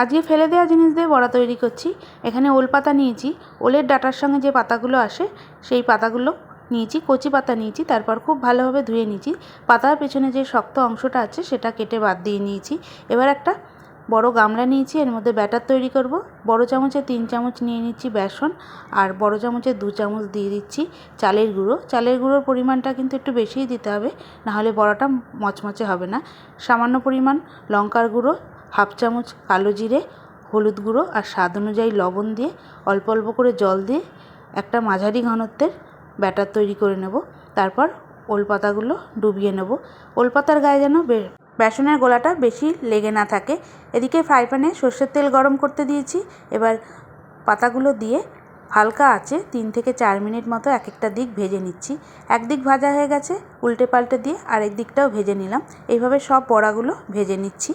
আজকে ফেলে দেওয়া জিনিস দিয়ে বড়া তৈরি করছি। এখানে ওল পাতা নিয়েছি, ওলের ডাঁটার সঙ্গে যে পাতাগুলো আসে সেই পাতাগুলো নিয়েছি, কচি পাতা নিয়েছি। তারপর খুব ভালোভাবে ধুয়ে নিয়েছি। পাতার পেছনে যে শক্ত অংশটা আছে সেটা কেটে বাদ দিয়ে নিয়েছি। এবার একটা বড় গামলা নিয়েছি, এর মধ্যে ব্যাটার তৈরি করব। বড় চামচে 3 চামচ নিয়ে নিচ্ছি বেসন, আর বড় চামচে 2 চামচ দিয়ে দিচ্ছি চালের গুঁড়ো। চালের গুঁড়োর পরিমাণটা কিন্তু একটু বেশিই দিতে হবে, নাহলে বড়াটা মচমচে হবে না। সামান্য পরিমাণ লঙ্কার গুঁড়ো, হাফ চামচ কালো জিরে, হলুদ গুঁড়ো আর স্বাদ অনুযায়ী লবণ দিয়ে অল্প অল্প করে জল দিয়ে একটা মাঝারি ঘনত্বের ব্যাটার তৈরি করে নেব। তারপর ওল পাতাগুলো ডুবিয়ে নেব। ওল পাতার গায়ে যেন বেসনের গোলাটা বেশি লেগে না থাকে। এদিকে ফ্রাই প্যানে সর্ষের তেল গরম করতে দিয়েছি। এবার পাতাগুলো দিয়ে হালকা আঁচে 3 থেকে 4 মিনিট মতো এক একটা দিক ভেজে নিচ্ছি। একদিক ভাজা হয়ে গেছে, উল্টে পাল্টে দিয়ে আরেক দিকটাও ভেজে নিলাম। এইভাবে সব বড়াগুলো ভেজে নিচ্ছি।